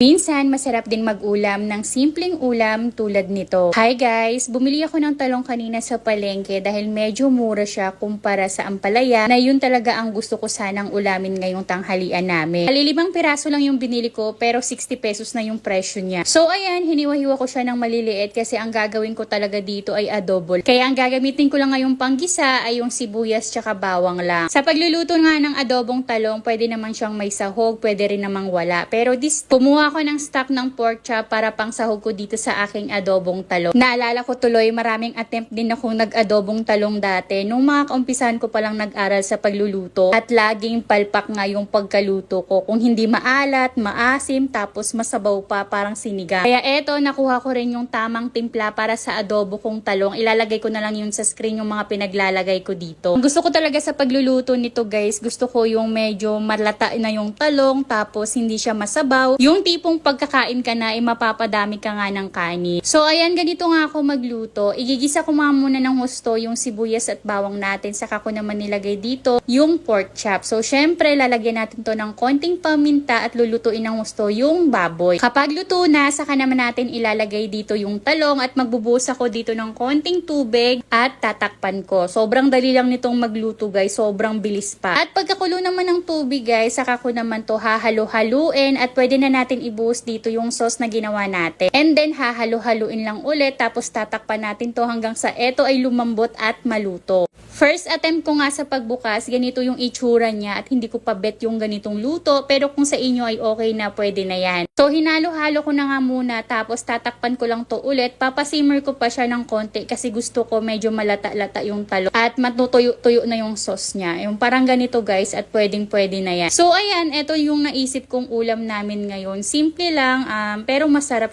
Minsan, masarap din mag-ulam ng simpleng ulam tulad nito. Hi guys! Bumili ako ng talong kanina sa palengke dahil medyo mura siya kumpara sa ampalaya na yun talaga ang gusto ko sanang ulamin ngayong tanghalian namin. 5 piraso lang yung binili ko pero 60 pesos na yung presyo niya. So ayan, hiniwa-hiwa ko siya ng maliliit kasi ang gagawin ko talaga dito ay adobo. Kaya ang gagamitin ko lang ngayong panggisa ay yung sibuyas tsaka bawang lang. Sa pagluluto nga ng adobong talong, pwede naman siyang may sahog, pwede rin namang wala. Pero kumuha ako ng stock ng pork chop para pang sahog ko dito sa aking adobong talong. Naalala ko tuloy, maraming attempt din akong nag-adobong talong dati nung mga kaumpisahan ko palang nag-aral sa pagluluto at laging palpak nga yung pagkaluto ko. Kung hindi maalat, maasim, tapos masabaw pa, parang sinigang. Kaya eto, nakuha ko rin yung tamang timpla para sa adobo kong talong. Ilalagay ko na lang yun sa screen yung mga pinaglalagay ko dito. Ang gusto ko talaga sa pagluluto nito guys, gusto ko yung medyo malata na yung talong tapos hindi siya masabaw. Yung tipong pagkakain ka na, mapapadami ka nga ng kanin. So, ayan, ganito nga ako magluto. Igigisa ko muna ng husto yung sibuyas at bawang natin. Saka ko naman nilagay dito yung pork chop. So, syempre, lalagyan natin to ng konting paminta at lulutuin ng husto yung baboy. Kapag luto na, saka naman natin ilalagay dito yung talong at magbubuhos ako dito ng konting tubig at tatakpan ko. Sobrang dali lang nitong magluto guys. Sobrang bilis pa. At pagkakulo naman ng tubig guys, saka ko naman to hahalo-haluin at pwede na natin ibuhos dito yung sauce na ginawa natin. And then, hahalo-haluin lang ulit. Tapos, tatakpan natin to hanggang sa eto ay lumambot at maluto. First attempt ko nga sa pagbukas, ganito yung itsura niya at hindi ko pa bet yung ganitong luto. Pero kung sa inyo ay okay na, pwede na yan. So, hinalo-halo ko na nga muna. Tapos, tatakpan ko lang to ulit. Papasimmer ko pa siya ng konti kasi gusto ko medyo malata-lata yung talong. At matutuyo-tuyo na yung sauce niya. Yung parang ganito guys at pwedeng-pwede na yan. So, ayan, eto yung naisip kong ulam namin ngayon. Simple lang, pero masarap